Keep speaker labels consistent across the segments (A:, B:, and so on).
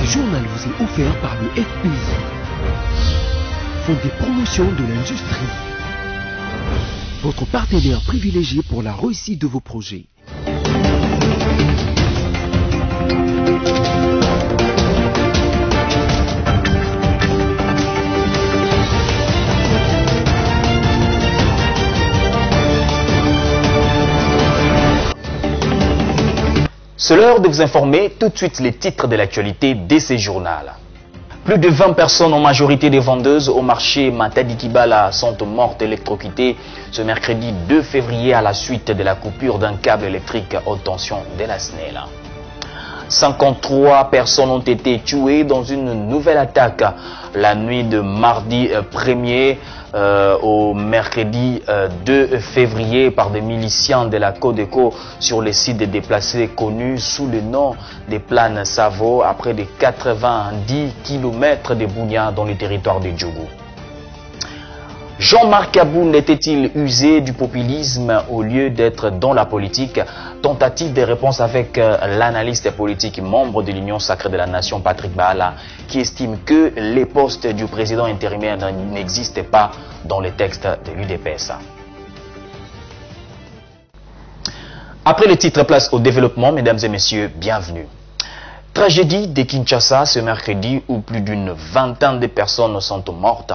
A: journal vous est offert par le FPI, Fonds des promotions de l'industrie, votre partenaire privilégié pour la réussite de vos projets.
B: C'est l'heure de vous informer tout de suite les titres de l'actualité de ces journaux. Plus de 20 personnes, en majorité des vendeuses au marché Matadi-Kibala, sont mortes électrocutées ce mercredi 2 février à la suite de la coupure d'un câble électrique haute tension de la SNEL. 53 personnes ont été tuées dans une nouvelle attaque la nuit de mardi 1er au mercredi 2 février par des miliciens de la Codeco sur les sites déplacés connus sous le nom des Plaines Savo à près de 90 km de Bounia dans le territoire de Djougou. Jean-Marc Aboun était-il usé du populisme au lieu d'être dans la politique? Tentative de réponse avec l'analyste politique membre de l'Union sacrée de la nation Patrick Baala qui estime que les postes du président intérimaire n'existent pas dans les textes de l'UDPS. Après le titre, place au développement, mesdames et messieurs, bienvenue. Tragédie de Kinshasa ce mercredi où plus d'une vingtaine de personnes sont mortes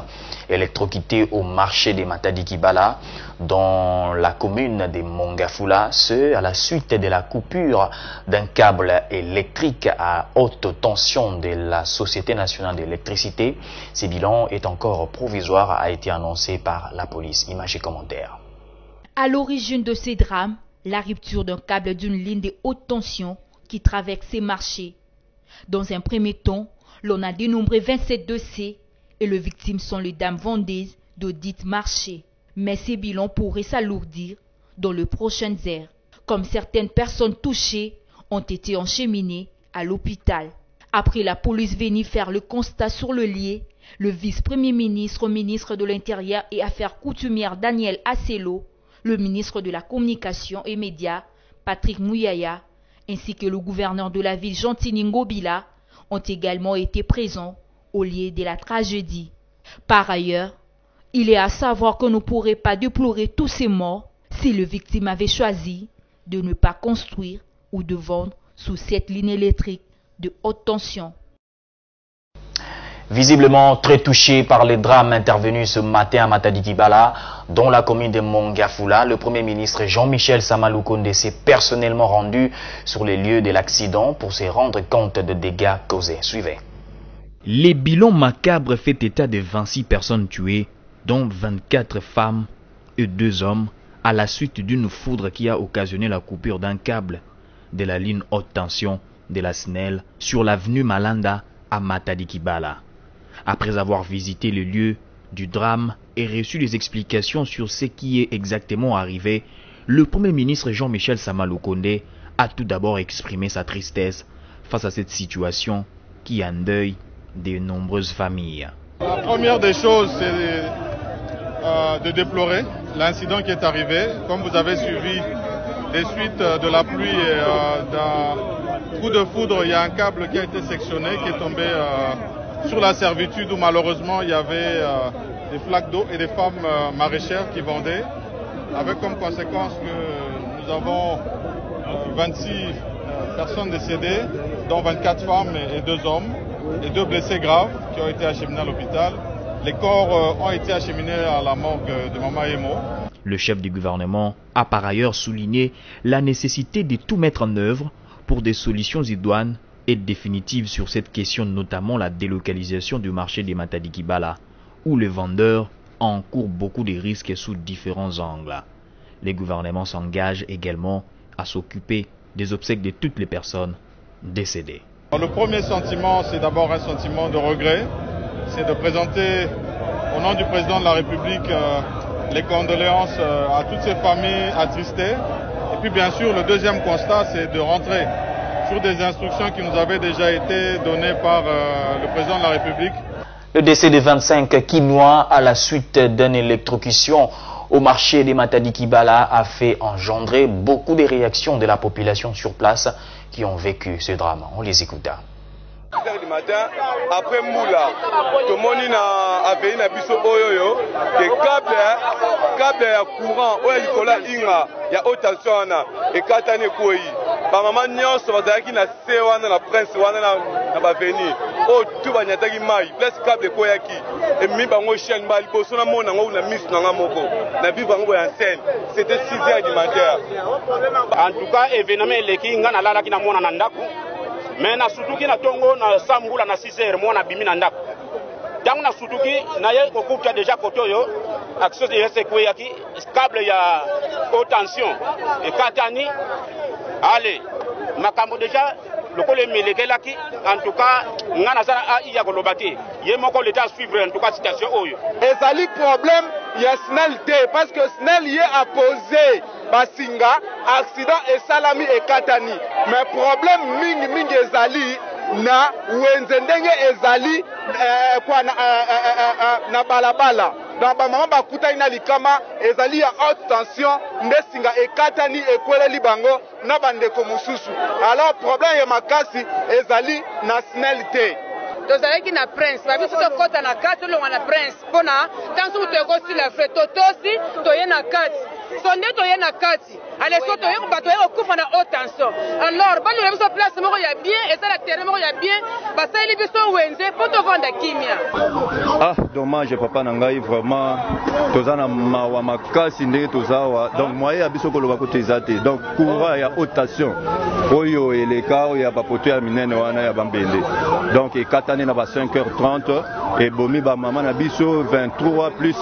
B: électrocutées au marché de Matadi-Kibala dans la commune de Mongafula, ce à la suite de la coupure d'un câble électrique à haute tension de la Société nationale d'électricité. Ce bilan est encore provisoire, a été annoncé par la police. Images et commentaires.
C: À l'origine de ces drames, la rupture d'un câble d'une ligne de haute tension qui traverse ces marchés. Dans un premier temps, l'on a dénombré 27 dossiers et les victimes sont les dames vendeuses de dites marchés. Mais ces bilans pourraient s'alourdir dans les prochaines heures, comme certaines personnes touchées ont été encheminées à l'hôpital. Après la police venue faire le constat sur le lieu, le vice-premier ministre, ministre de l'Intérieur et Affaires coutumières Daniel Asselo, le ministre de la Communication et Médias Patrick Mouyaya, ainsi que le gouverneur de la ville Gentini Ngobila ont également été présents au lieu de la tragédie. Par ailleurs, il est à savoir qu'on ne pourrait pas déplorer tous ces morts si les victimes avaient choisi de ne pas construire ou de vendre sous cette ligne électrique de haute tension.
B: Visiblement très touché par les drames intervenus ce matin à Matadi-Kibala, dans la commune de Mongafula, le Premier ministre Jean-Michel Samaloukonde s'est personnellement rendu sur les lieux de l'accident pour se rendre compte des dégâts causés. Suivez.
D: Les bilans macabres fait état de 26 personnes tuées, dont 24 femmes et 2 hommes, à la suite d'une foudre qui a occasionné la coupure d'un câble de la ligne haute tension de la SNEL sur l'avenue Malanda à Matadi-Kibala. Après avoir visité le lieu du drame et reçu des explications sur ce qui est exactement arrivé, le Premier ministre Jean-Michel Samaloukonde a tout d'abord exprimé sa tristesse face à cette situation qui endeuille de nombreuses familles.
E: La première des choses, c'est de déplorer l'incident qui est arrivé. Comme vous avez suivi des suites de la pluie et d'un coup de foudre, il y a un câble qui a été sectionné, qui est tombé sur la servitude où malheureusement il y avait des flaques d'eau et des femmes maraîchères qui vendaient, avec comme conséquence que nous avons 26 personnes décédées, dont 24 femmes et 2 hommes, et 2 blessés graves qui ont été acheminés à l'hôpital. Les corps ont été acheminés à la morgue de Mama Emo.
D: Le chef du gouvernement a par ailleurs souligné la nécessité de tout mettre en œuvre pour des solutions idoines et définitive sur cette question, notamment la délocalisation du marché de Matadi-Kibala, où les vendeurs encourent beaucoup de risques sous différents angles. Les gouvernements s'engagent également à s'occuper des obsèques de toutes les personnes décédées.
E: Le premier sentiment, c'est d'abord un sentiment de regret, c'est de présenter au nom du président de la République les condoléances à toutes ces familles attristées. Et puis bien sûr, le deuxième constat, c'est de rentrer sur des instructions qui nous avaient déjà été données par le président de la République.
B: Le décès de 25 Kinois à la suite d'une électrocution au marché de Matadi-Kibala a fait engendrer beaucoup de réactions de la population sur place qui ont vécu ce drame. On les écouta.
F: 6h du matin, après Moula, tout le monde a venu à Bisso Oyoyo, des câbles à courant, il y a haute tension, et Katane Kouyi. Par maman Nyon, ça va dire qu'il y a la prince, na baveni o tout va nyataki mai place câble ko yaki et mi bango chaîne bali boso na mona ngo na miss na ngamoko na bi bango ya scène c'était 6h du matin.
G: En tout cas événement eleki nga na lala ki na mona na ndako mais na sutuki na tongo na sambula na 6h mona bimi na ndako donc na sutuki na ye okuta déjà kotoyo action de yese ko yaki câble ya haute tension et katani allez makambo déjà le collègue Melekelaki, en tout cas, nous avons l'état suivre en tout cas situation.
F: Et ça le problème, il y a Snell T, parce que Snell y a posé Basinga, accident et Salami et Katani. Mais problème, Ming Ezali, na Wenzendenge Ezali, na Balabala. Dans maman bakuta ina likama ezali à haute tension ndesinga ekatani ekwele libango na bandeko mususu. Alors problème ya makasi ezali na Snell T.
H: Tozalaki na prince babiso tokota na kati longa na prince pona tanso tokosi la fête totosi toye na kati sonde toye na kati ale so toye bato ya okufa na haute tension. Alors bano biso place moko ya bien et ça la terrain moko ya bien basali biso wenze poto vanda kimia.
I: Ah dommage papa nangai vraiment tozana mawa makasi ndenge tozawa donc moyen ya biso koloba ko tezate donc courant ya haute tension oyo eleka oyo ya bapoto ya minene wana ya bambende donc ekatane na ba 5h30 et bomi ba maman na biso 23 plus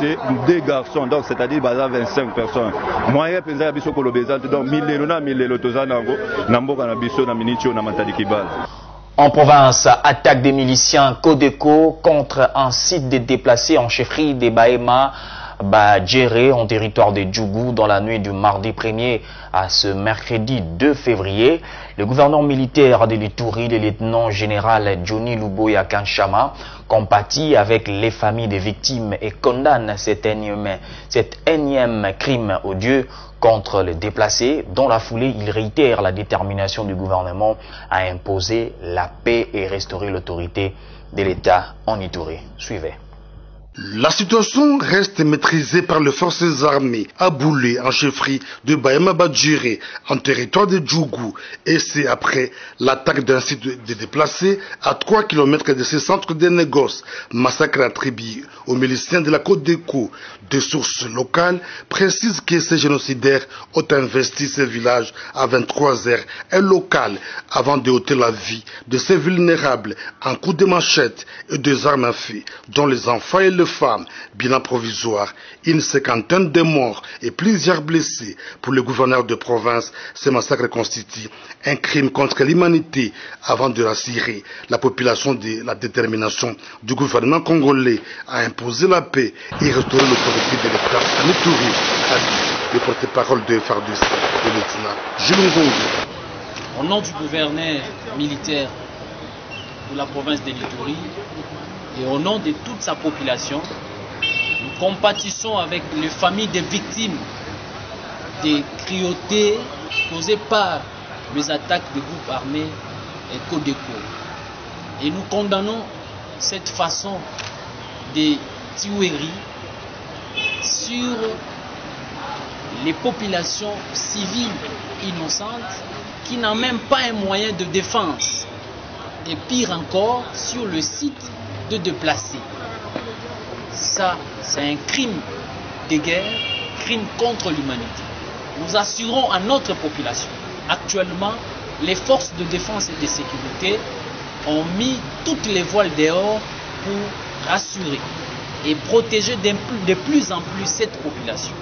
I: 2 garçons donc c'est-à-dire baza 25 personnes moyen penza ya biso kolobeza donc milelo tozana ngo na mboka na biso na minicho na matadi kibala.
B: En province, attaque des miliciens Codeco contre un site de déplacés en chefferie des Bahema Badjéré en territoire de Djougou dans la nuit du mardi 1er à ce mercredi 2 février. Le gouverneur militaire de l'Ituri, le lieutenant général Johnny Luboya Kanchama, compatit avec les familles des victimes et condamne cet énième crime odieux contre les déplacés. Dans la foulée, il réitère la détermination du gouvernement à imposer la paix et restaurer l'autorité de l'État en Ituri. Suivez.
J: La situation reste maîtrisée par les forces armées à Boulé, en chefferie de Bahema Badjéré, en territoire de Djougou. Et c'est après l'attaque d'un site de déplacés à 3 km de ce centre de négoce. Massacre attribué aux miliciens de la Codeco. Des sources locales précisent que ces génocidaires ont investi ce village à 23h et local avant de ôter la vie de ces vulnérables en coups de machette et des armes à feu, dont les enfants et les femmes. Bilan provisoire, une cinquantaine de morts et plusieurs blessés. Pour le gouverneur de province, ce massacre constitue un crime contre l'humanité avant de rassurer la population de la détermination du gouvernement congolais à imposer la paix et restaurer l'autorité de l'État en Ituri, a dit le porte-parole de FARDC, le lieutenant Jules Ngongo.
K: Au nom du gouverneur militaire de la province de l'Ituri et au nom de toute sa population, nous compatissons avec les familles des victimes des cruautés causées par les attaques des groupes armés et Codeco. Et nous condamnons cette façon de tuerie sur les populations civiles innocentes qui n'ont même pas un moyen de défense. Et pire encore, sur le site de déplacés. Ça, c'est un crime de guerre, crime contre l'humanité. Nous assurons à notre population. Actuellement, les forces de défense et de sécurité ont mis toutes les voiles dehors pour rassurer et protéger de plus en plus cette population.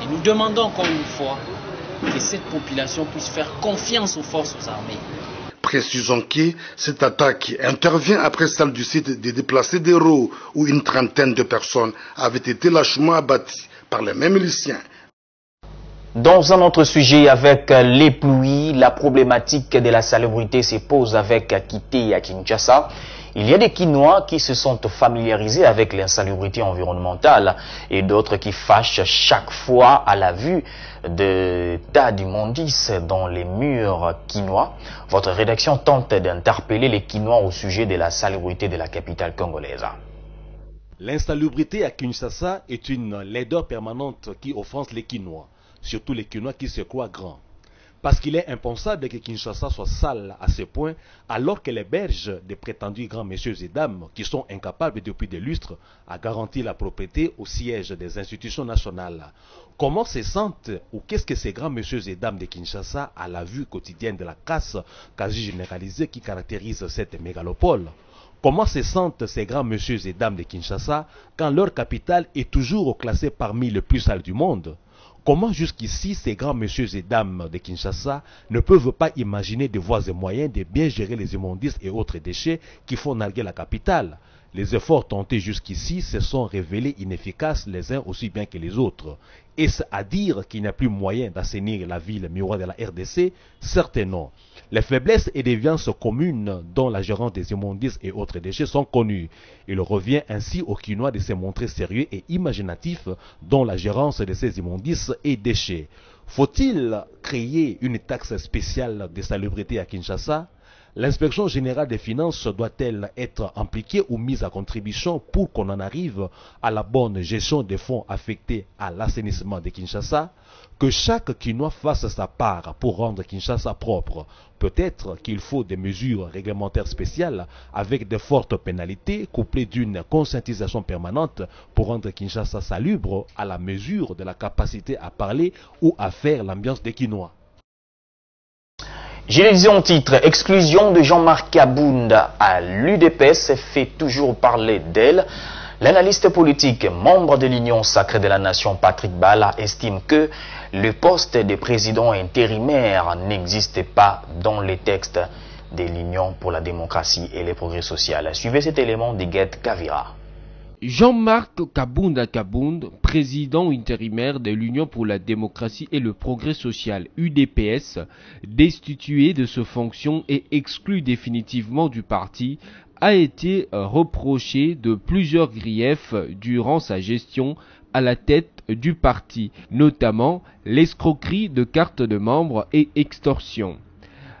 K: Et nous demandons encore une fois que cette population puisse faire confiance aux forces armées.
J: Précisons que cette attaque intervient après celle du site des déplacés d'Hérault où une trentaine de personnes avaient été lâchement abattues par les mêmes miliciens.
B: Dans un autre sujet, avec les pluies, la problématique de la salubrité se pose avec Kité à Kinshasa. Il y a des Kinois qui se sont familiarisés avec l'insalubrité environnementale et d'autres qui fâchent chaque fois à la vue de tas d'immondices dans les murs quinois. Votre rédaction tente d'interpeller les Kinois au sujet de la salubrité de la capitale congolaise.
L: L'insalubrité à Kinshasa est une laideur permanente qui offense les Kinois, surtout les Kinois qui se croient grands. Parce qu'il est impensable que Kinshasa soit sale à ce point, alors qu'elle héberge des prétendus grands messieurs et dames qui sont incapables depuis des lustres à garantir la propriété au siège des institutions nationales. Comment se sentent ou qu'est-ce que ces grands messieurs et dames de Kinshasa à la vue quotidienne de la casse quasi généralisée qui caractérise cette mégalopole? Comment se sentent ces grands messieurs et dames de Kinshasa quand leur capitale est toujours classée parmi les plus sales du monde? Comment jusqu'ici ces grands messieurs et dames de Kinshasa ne peuvent pas imaginer des voies et moyens de bien gérer les immondices et autres déchets qui font narguer la capitale? Les efforts tentés jusqu'ici se sont révélés inefficaces les uns aussi bien que les autres. Est-ce à dire qu'il n'y a plus moyen d'assainir la ville miroir de la RDC? Certainement. Les faiblesses et déviances communes dont la gérance des immondices et autres déchets sont connues. Il revient ainsi aux Kinois de se montrer sérieux et imaginatifs dans la gérance de ces immondices et déchets. Faut-il créer une taxe spéciale de salubrité à Kinshasa? L'inspection générale des finances doit-elle être impliquée ou mise à contribution pour qu'on en arrive à la bonne gestion des fonds affectés à l'assainissement de Kinshasa? Que chaque Kinois fasse sa part pour rendre Kinshasa propre. Peut-être qu'il faut des mesures réglementaires spéciales avec de fortes pénalités couplées d'une conscientisation permanente pour rendre Kinshasa salubre à la mesure de la capacité à parler ou à faire l'ambiance des Kinois.
B: Je le disais en titre, exclusion de Jean-Marc Kabounda à l'UDPS fait toujours parler d'elle. L'analyste politique, membre de l'Union sacrée de la nation, Patrick Bala, estime que le poste de président intérimaire n'existe pas dans les textes de l'Union pour la démocratie et le progrès social. Suivez cet élément de Guette Kavira.
M: Jean-Marc Kabounda Kabound, président intérimaire de l'Union pour la démocratie et le progrès social UDPS, destitué de ses fonctions et exclu définitivement du parti, a été reproché de plusieurs griefs durant sa gestion à la tête du parti, notamment l'escroquerie de cartes de membres et extorsion.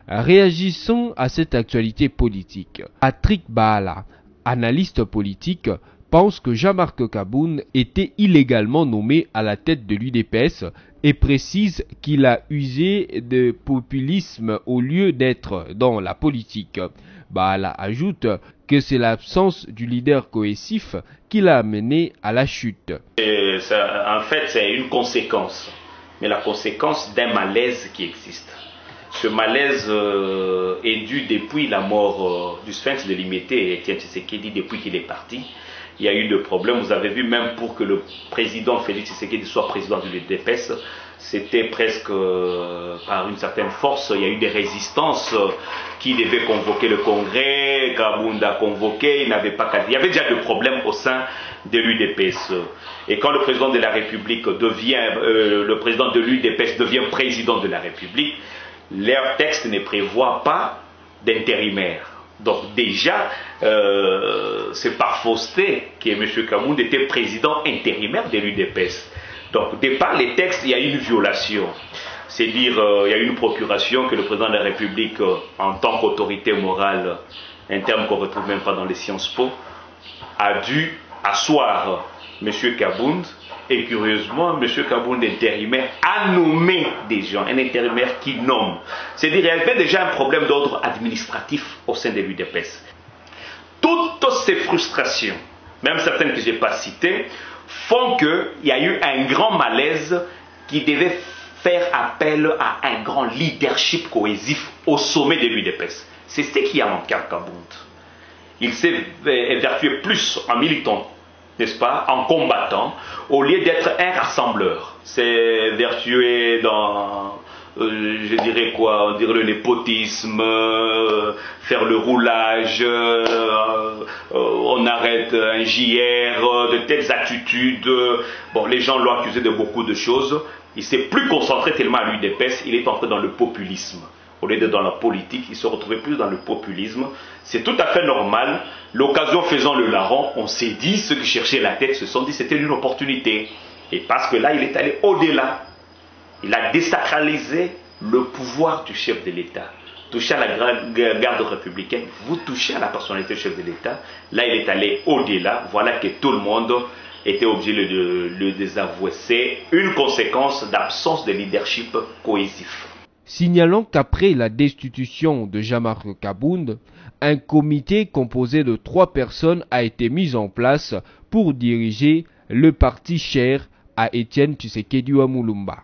M: Réagissons à cette actualité politique. Patrick Baala, analyste politique, pense que Jean-Marc Kabound était illégalement nommé à la tête de l'UDPS et précise qu'il a usé de populisme au lieu d'être dans la politique. Baala ajoute que c'est l'absence du leader cohésif qui l'a amené à la chute.
N: En fait, c'est une conséquence, mais la conséquence d'un malaise qui existe. Ce malaise est dû depuis la mort du Sphinx de Limité, Étienne Tshisekedi, depuis qu'il est parti. Il y a eu des problèmes, vous avez vu, même pour que le président Félix Tshisekedi soit président de l'UDPS, c'était presque par une certaine force. Il y a eu des résistances qui devaient convoquer le congrès, Kabound a convoqué, il n'avait pas qu'à dire. Il y avait déjà des problèmes au sein de l'UDPS. Et quand le président de la République devient, le président de l'UDPS devient président de la République, leur texte ne prévoit pas d'intérimaire. Donc déjà, c'est par fausseté que M. Kabound était président intérimaire de l'UDPS. Donc, de par les textes, il y a une violation. C'est-à-dire, il y a une procuration que le président de la République, en tant qu'autorité morale, un terme qu'on ne retrouve même pas dans les Sciences Po, a dû asseoir M. Kabound. Et curieusement, M. Kabound, intérimaire, a nommé des gens, un intérimaire qui nomme. C'est-à-dire, il y avait déjà un problème d'ordre administratif au sein de l'UDPS. Toutes ces frustrations, même certaines que je n'ai pas citées, font qu'il y a eu un grand malaise qui devait faire appel à un grand leadership cohésif au sommet de l'UDPS. C'est ce qui a manqué à Kabound. Il s'est évertué plus en militant, n'est-ce pas, en combattant, au lieu d'être un rassembleur. C'est vertué dans, je dirais quoi, on dirait le népotisme, faire le roulage, on arrête un JR, de telles attitudes. Bon, les gens l'ont accusé de beaucoup de choses, Il s'est plus concentré tellement à l'UDPS, il est entré dans le populisme. Au lieu d'être dans la politique, il se retrouvait plus dans le populisme. C'est tout à fait normal. L'occasion faisant le larron, on s'est dit, ceux qui cherchaient la tête se sont dit c'était une opportunité. Et parce que là, il est allé au-delà. Il a désacralisé le pouvoir du chef de l'État. Toucher à la garde républicaine, vous touchez à la personnalité du chef de l'État. Là, il est allé au-delà. Voilà que tout le monde était obligé de le désavouer. C'est une conséquence d'absence de leadership cohésif.
M: Signalant qu'après la destitution de Jean-Marc Kabound, un comité composé de 3 personnes a été mis en place pour diriger le parti cher à Étienne Tshisekedi Mulumba.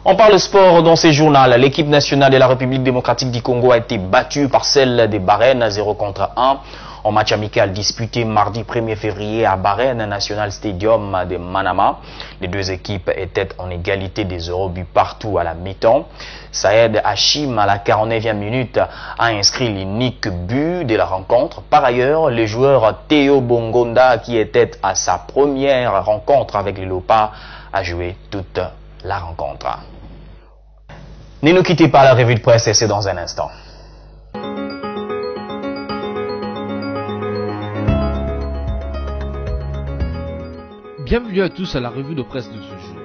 B: On parle sport dans ces journaux. L'équipe nationale de la République démocratique du Congo a été battue par celle des Bahreïn 0-1 en match amical disputé mardi 1er février à Bahreïn National Stadium de Manama. Les deux équipes étaient en égalité des 0 buts partout à la mi-temps. Saïd Hachim à la 49e minute a inscrit l'unique but de la rencontre. Par ailleurs, le joueur Théo Bongonda, qui était à sa première rencontre avec les Léopards, a joué toute la rencontre. Ne nous quittez pas, la revue de presse, et c'est dans un instant.
M: Bienvenue à tous à la revue de presse de ce jour.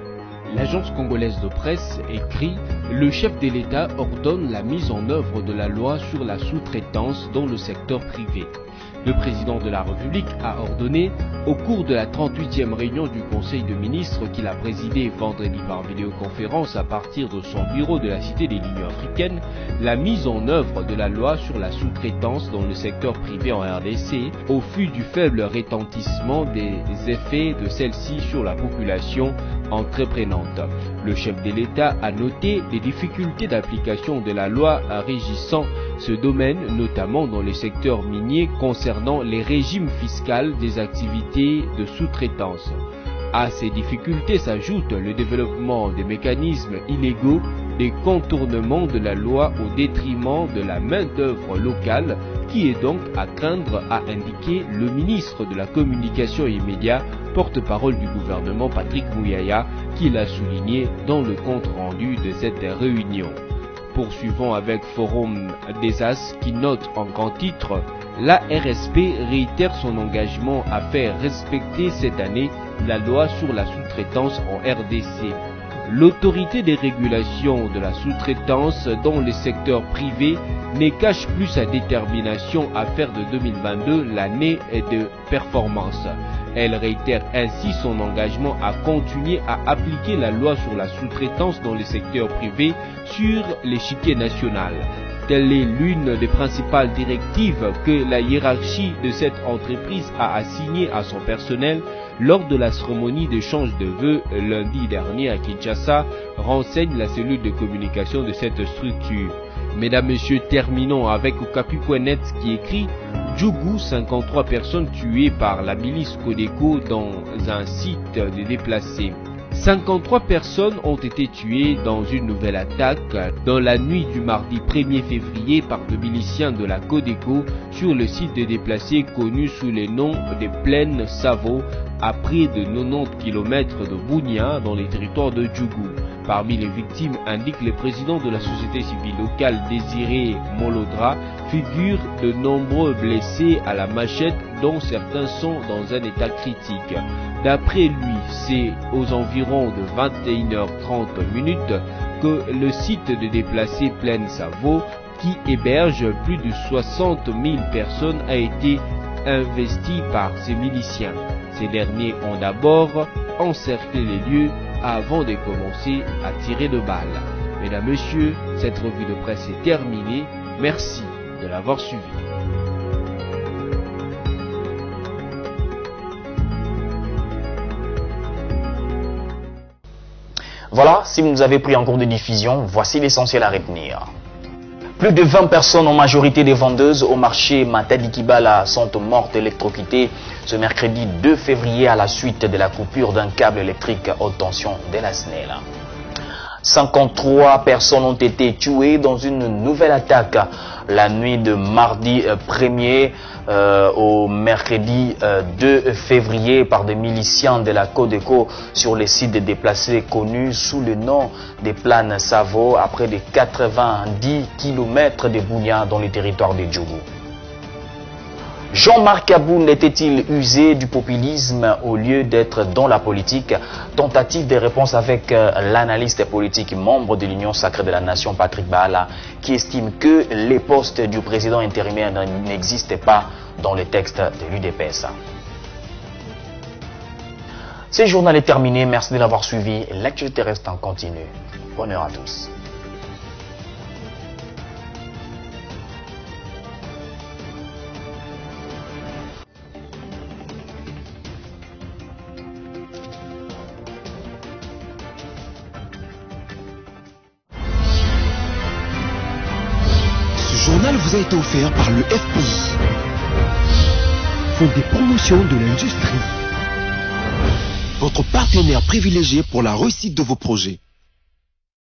M: L'agence congolaise de presse écrit « Le chef de l'État ordonne la mise en œuvre de la loi sur la sous-traitance dans le secteur privé ». Le président de la République a ordonné, au cours de la 38e réunion du Conseil de ministres qu'il a présidé vendredi par vidéoconférence à partir de son bureau de la Cité de l'Union africaine, la mise en œuvre de la loi sur la sous-traitance dans le secteur privé en RDC, au vu du faible retentissement des effets de celle-ci sur la population entreprenante. Le chef de l'État a noté les difficultés d'application de la loi régissant ce domaine, notamment dans les secteurs miniers concernant les régimes fiscaux des activités de sous-traitance. À ces difficultés s'ajoute le développement des mécanismes illégaux, des contournements de la loi au détriment de la main-d'œuvre locale, qui est donc à craindre, a indiqué le ministre de la Communication et Médias, porte-parole du gouvernement Patrick Mouyaya, qui l'a souligné dans le compte-rendu de cette réunion. Poursuivons avec Forum des As qui note en grand titre « La RSP réitère son engagement à faire respecter cette année la loi sur la sous-traitance en RDC ». L'autorité des régulations de la sous-traitance dans le secteur privé ne cache plus sa détermination à faire de 2022 l'année de performance. Elle réitère ainsi son engagement à continuer à appliquer la loi sur la sous-traitance dans le secteur privé sur l'échiquier national. Telle est l'une des principales directives que la hiérarchie de cette entreprise a assignées à son personnel lors de la cérémonie d'échange de vœux lundi dernier à Kinshasa, renseigne la cellule de communication de cette structure. Mesdames, Messieurs, terminons avec Okapi.net qui écrit « Djougou, 53 personnes tuées par la milice Codeco dans un site de déplacés ». 53 personnes ont été tuées dans une nouvelle attaque dans la nuit du mardi 1er février par de miliciens de la Codeco sur le site de déplacés connu sous le nom des Plaines Savo à près de 90 km de Bunia dans les territoires de Djougou. Parmi les victimes, indique le président de la société civile locale Désiré Molodra, figurent de nombreux blessés à la machette dont certains sont dans un état critique. D'après lui, c'est aux environs de 21h30 que le site de déplacés Plaine Savo, qui héberge plus de 60 000 personnes, a été investi par ces miliciens. Ces derniers ont d'abord encerclé les lieux avant de commencer à tirer de balles. Mesdames, Messieurs, cette revue de presse est terminée. Merci de l'avoir suivi.
B: Voilà, si vous nous avez pris en cours de diffusion, voici l'essentiel à retenir. Plus de 20 personnes, en majorité des vendeuses, au marché Matadi Kibala sont mortes électrocutées ce mercredi 2 février à la suite de la coupure d'un câble électrique haute tension de la SNEL. 53 personnes ont été tuées dans une nouvelle attaque la nuit de mardi 1er au mercredi 2 février par des miliciens de la Codeco sur les sites des déplacés connus sous le nom des Plaines Savo à près de 90 km de Bounia dans le territoire de Djougou. Jean-Marc Kabound était-il usé du populisme au lieu d'être dans la politique? Tentative de réponse avec l'analyste politique membre de l'Union sacrée de la nation Patrick Baala qui estime que les postes du président intérimaire n'existent pas dans le texte de l'UDPS. Ce journal est terminé, merci de l'avoir suivi, l'actualité reste en continu. Bonne heure à tous.
A: Ce journal vous a été offert par le FPI, Fonds des promotions de l'industrie, votre partenaire privilégié pour la réussite de vos projets.